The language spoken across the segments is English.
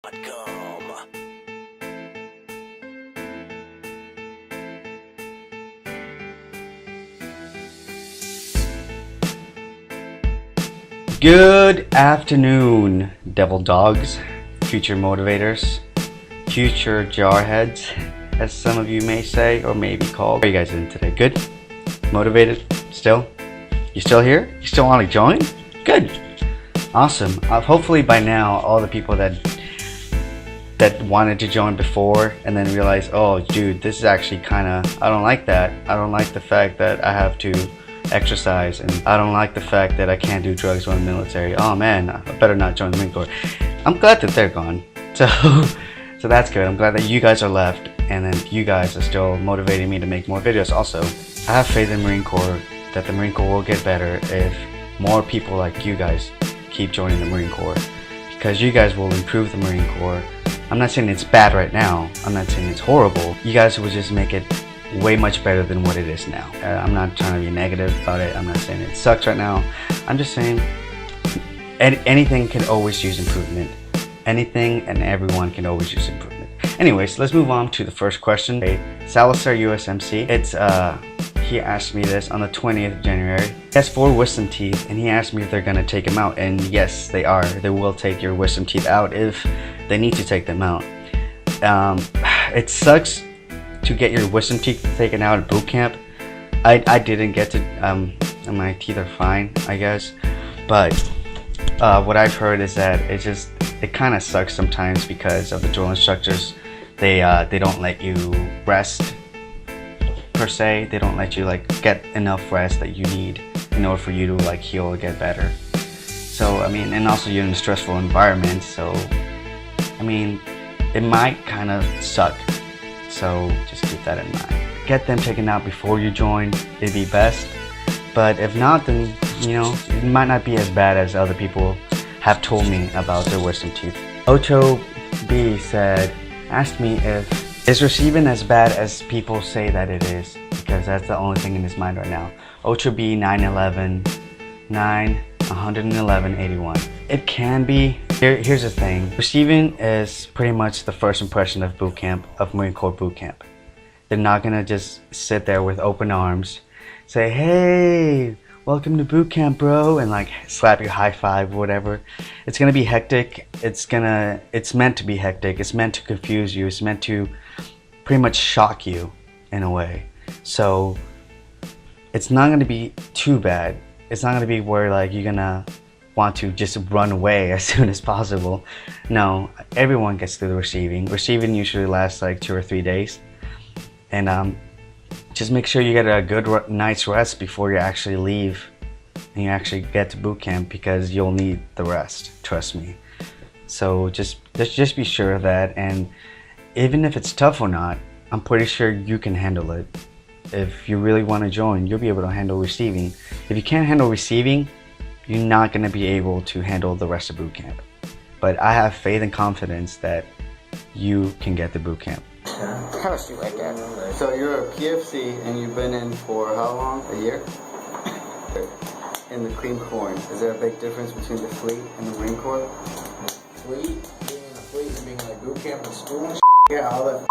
Good afternoon, devil dogs, future motivators, future jarheads, as some of you may say or may be called. How are you guys doing today? Good? Motivated? Still? You still here? You still want to join? Good. Awesome. Hopefully by now all the people that wanted to join before and then realized, oh dude, this is actually I don't like that. I don't like the fact that I have to exercise, and I don't like the fact that I can't do drugs while in the military. Oh man, I better not join the Marine Corps. I'm glad that they're gone. So that's good. I'm glad that you guys are left, and then you guys are still motivating me to make more videos. Also, I have faith in the Marine Corps that the Marine Corps will get better if more people like you guys keep joining the Marine Corps, because you guys will improve the Marine Corps. I'm not saying it's bad right now. I'm not saying it's horrible. You guys will just make it way much better than what it is now. I'm not trying to be negative about it. I'm not saying it sucks right now. I'm just saying anything can always use improvement. Anything and everyone can always use improvement. Anyways, let's move on to the first question. Salazar USMC. He asked me this on the 20th of January. He has 4 wisdom teeth, and he asked me if they're gonna take them out. And yes, they are. They will take your wisdom teeth out if they need to take them out. It sucks to get your wisdom teeth taken out at boot camp. I didn't get to, and my teeth are fine, I guess. But what I've heard is that it kind of sucks sometimes because of the drill instructors. They don't let you rest per se. They don't let you like get enough rest that you need in order for you to like heal or get better. So I mean, and also you're in a stressful environment. So I mean, it might kind of suck. So just keep that in mind. Get them taken out before you join, it'd be best. But if not, then you know, it might not be as bad as other people have told me about their wisdom teeth. Ocho B asked me is receiving as bad as people say that it is, because that's the only thing in his mind right now. Ocho B 11181. It can be. Here's the thing. Receiving is pretty much the first impression of boot camp, of Marine Corps boot camp. They're not gonna just sit there with open arms, say, hey, welcome to boot camp, bro, and like slap you high five, whatever. It's gonna be hectic. It's meant to be hectic. It's meant to confuse you. It's meant to pretty much shock you in a way. So it's not gonna be too bad. It's not gonna be where like you're gonna want to just run away as soon as possible. No, everyone gets through the receiving. Receiving usually lasts like 2 or 3 days, and just make sure you get a good night's rest before you actually leave and you actually get to boot camp, because you'll need the rest, trust me. So just be sure of that, and even if it's tough or not, I'm pretty sure you can handle it. If you really want to join, you'll be able to handle receiving. If you can't handle receiving, you're not going to be able to handle the rest of boot camp. But I have faith and confidence that you can get to boot camp. Kind of shoot like that. So you're a PFC and you've been in for how long? A year? In the Cream Corps. Is there a big difference between the fleet and the Marine Corps? Fleet, being in the fleet and being like boot camp and school and shit. Yeah, all that shit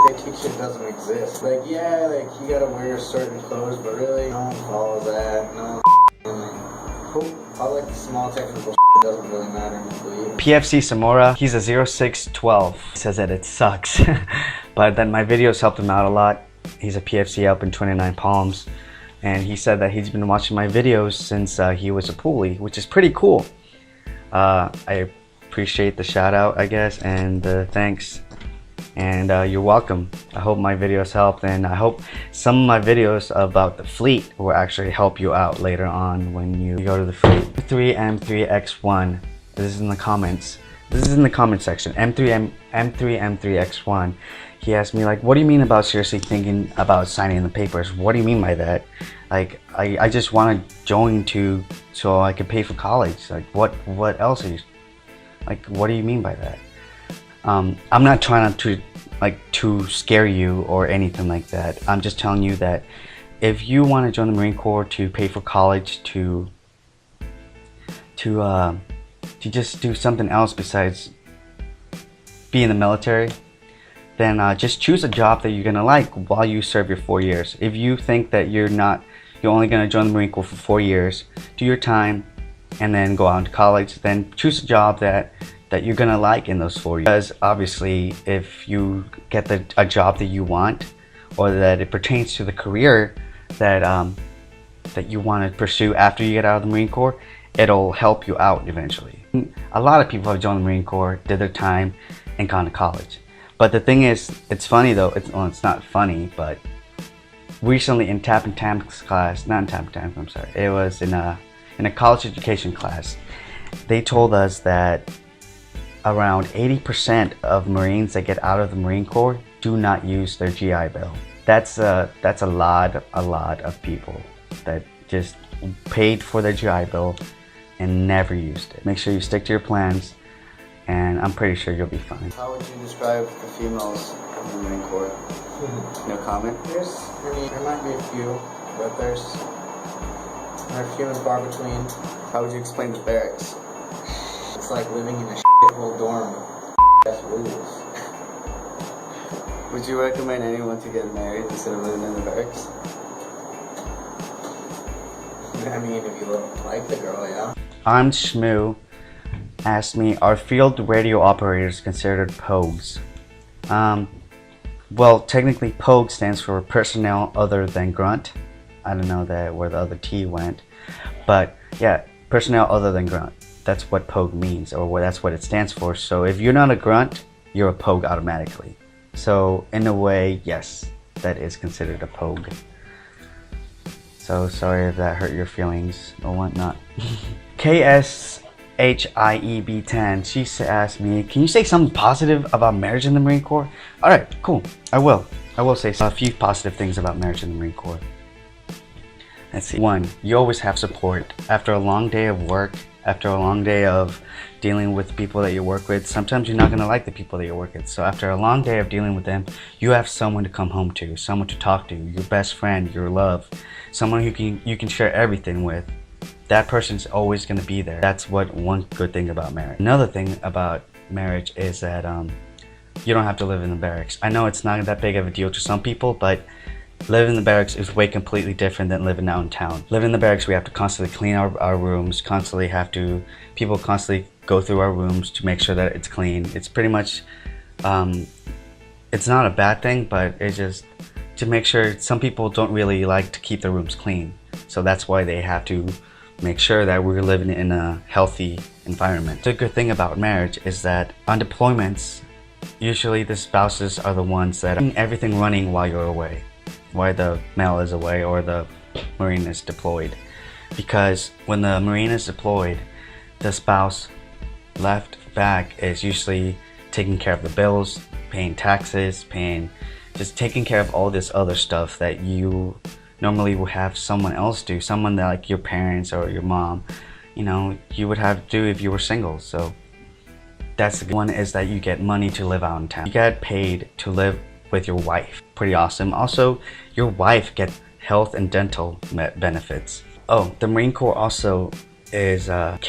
they teach doesn't exist. Like, yeah, like you gotta wear certain clothes, but really, no one follows that. No. All like the small technical shit doesn't really matter in the fleet. PFC Samora, he's a 0612. He says that it sucks, but then my videos helped him out a lot. He's a PFC up in 29 Palms, and he said that he's been watching my videos since he was a poolie, which is pretty cool. I appreciate the shout out, I guess, and thanks. And you're welcome. I hope my videos helped, and I hope some of my videos about the fleet will actually help you out later on when you go to the fleet. M3M3X1. This is in the comments. This is in the comment section. M3M3X1. He asked me like, what do you mean about seriously thinking about signing the papers? What do you mean by that? Like, I just want to join so I can pay for college. Like, what else are you, like, what do you mean by that? I'm not trying to scare you or anything like that. I'm just telling you that if you want to join the Marine Corps to pay for college, to just do something else besides be in the military, then just choose a job that you're gonna like while you serve your 4 years. If you think that you're only gonna join the Marine Corps for 4 years, do your time, and then go out to college, then choose a job that you're gonna like in those 4 years. Because obviously, if you get a job that you want, or that it pertains to the career that you want to pursue after you get out of the Marine Corps, it'll help you out eventually. A lot of people have joined the Marine Corps, did their time, and gone to college. But the thing is, it's funny though, it's not funny, but recently in Tap and Tamp's class, not in Tap and Tamp, I'm sorry, it was in a college education class, they told us that around 80% of Marines that get out of the Marine Corps do not use their GI Bill. That's a lot of people that just paid for their GI Bill and never used it. Make sure you stick to your plans, and I'm pretty sure you'll be fine. How would you describe the females in the Marine Corps? No comment? There might be a few, but they're few and far between. How would you explain the barracks? It's like living in a shithole dorm with ass rules. Would you recommend anyone to get married instead of living in the barracks? I mean, if you like the girl, yeah. I'm Shmoo asked me, are field radio operators considered Pogues? Well, technically Pogue stands for personnel other than grunt. I don't know where the other T went, but yeah, personnel other than grunt. That's what Pogue means, or that's what it stands for. So if you're not a grunt, you're a Pogue automatically. So in a way, yes, that is considered a Pogue. So sorry if that hurt your feelings or whatnot. KSHIEB10, she asked me, can you say something positive about marriage in the Marine Corps? Alright, cool, I will say a few positive things about marriage in the Marine Corps. Let's see. 1, you always have support. After a long day of work, after a long day of dealing with people that you work with, sometimes you're not going to like the people that you work with. So after a long day of dealing with them, you have someone to come home to, someone to talk to, your best friend, your love, someone who you can share everything with. That person's always going to be there. That's one good thing about marriage. Another thing about marriage is that you don't have to live in the barracks. I know it's not that big of a deal to some people, but living in the barracks is way completely different than living out in town. Living in the barracks, we have to constantly clean our rooms, people constantly go through our rooms to make sure that it's clean. It's pretty much, it's not a bad thing, but it's just to make sure. Some people don't really like to keep their rooms clean. So that's why they have to make sure that we're living in a healthy environment. The good thing about marriage is that on deployments, usually the spouses are the ones that are everything running while you're away, while the male is away or the Marine is deployed. Because when the Marine is deployed, the spouse left back is usually taking care of the bills, paying taxes, just taking care of all this other stuff that you normally will have someone else do, someone that, like your parents or your mom, you would have to do if you were single. So that's the good one, is that you get money to live out in town. You get paid to live with your wife. Pretty awesome. Also, your wife gets health and dental benefits. Oh, the Marine Corps also cares a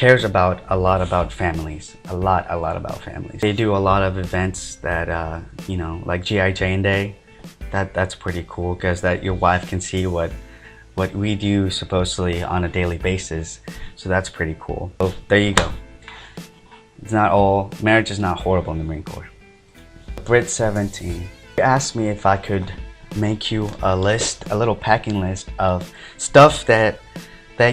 lot about families. A lot about families. They do a lot of events that like Jduwayne Day. That's pretty cool, because that your wife can see what we do supposedly on a daily basis. So that's pretty cool. So there you go. Marriage is not horrible in the Marine Corps. Brit17, you asked me if I could make you a little packing list of stuff that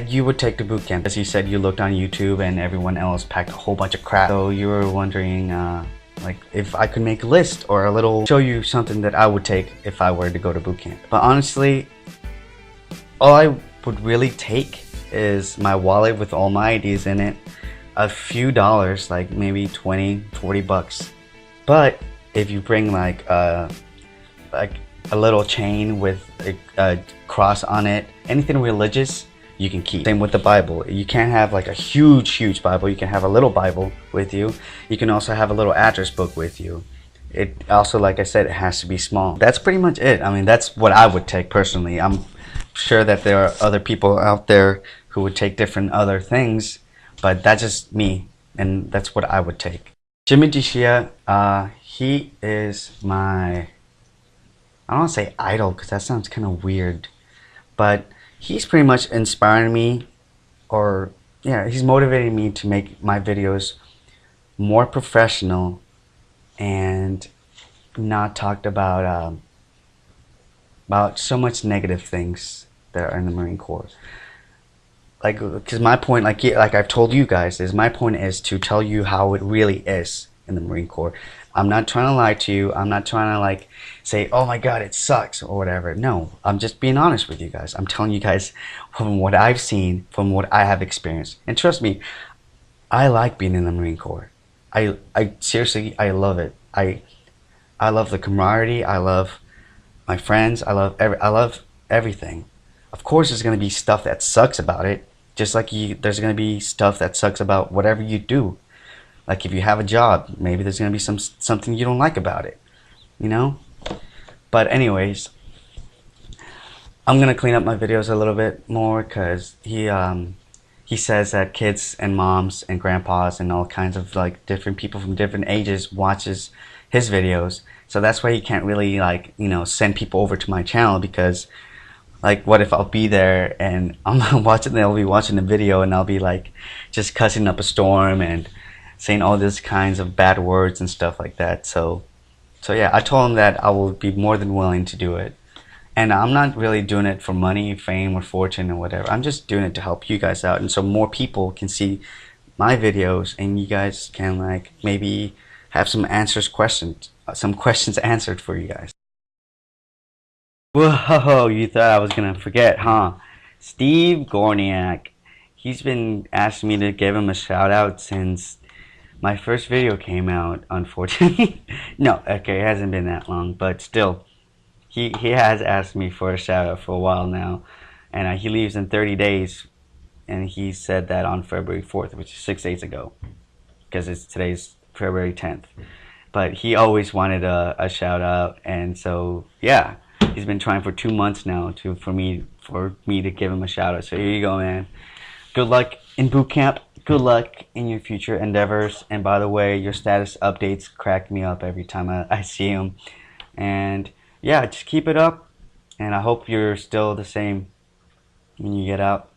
you would take to boot camp. As you said, you looked on YouTube and everyone else packed a whole bunch of crap. So you were wondering like if I could make a list or show you something that I would take if I were to go to boot camp. But honestly, all I would really take is my wallet with all my IDs in it, a few dollars, like maybe 20, 40 bucks. But if you bring like a little chain with a cross on it, anything religious, you can keep. Same with the Bible. You can't have like a huge Bible. You can have a little Bible with you. You can also have a little address book with you. It also, like I said, it has to be small. That's pretty much it. I mean, that's what I would take personally. I'm sure that there are other people out there who would take different other things, but that's just me, and that's what I would take. Jduwayne, he is my, I don't want to say idol because that sounds kind of weird, but he's pretty much inspiring me, or yeah, he's motivating me to make my videos more professional and not talked about so much negative things that are in the Marine Corps. Like, because my point, like I've told you guys, is my point is to tell you how it really is in the Marine Corps. I'm not trying to lie to you. I'm not trying to like say, oh my God, it sucks or whatever. No, I'm just being honest with you guys. I'm telling you guys from what I've seen, from what I have experienced. And trust me, I like being in the Marine Corps. I seriously, I love it. I love the camaraderie. I love my friends. I love everything. Of course, there's going to be stuff that sucks about it. Just like there's going to be stuff that sucks about whatever you do. Like if you have a job, maybe there's going to be something you don't like about it, you know? But anyways, I'm going to clean up my videos a little bit more because he says that kids and moms and grandpas and all kinds of like different people from different ages watches his videos. So that's why he can't really like, you know, send people over to my channel, because like, what if I'll be there and I'm not watching, they'll be watching the video and I'll be like just cussing up a storm and saying all these kinds of bad words and stuff like that. So yeah, I told him that I will be more than willing to do it. And I'm not really doing it for money, fame, or fortune, or whatever. I'm just doing it to help you guys out, and so more people can see my videos, and you guys can like maybe have some questions answered for you guys. Whoa, you thought I was gonna forget, huh? Steve Gorniak. He's been asking me to give him a shout out since my first video came out, unfortunately. No, okay, it hasn't been that long, but still, he has asked me for a shout out for a while now, and he leaves in 30 days, and he said that on February 4th, which is 6 days ago, because today's February 10th. But he always wanted a shout out, and so yeah, he's been trying for 2 months now for me to give him a shout out. So here you go, man. Good luck in boot camp. Good luck in your future endeavors. And by the way, your status updates crack me up every time I see them. And yeah, just keep it up. And I hope you're still the same when you get out.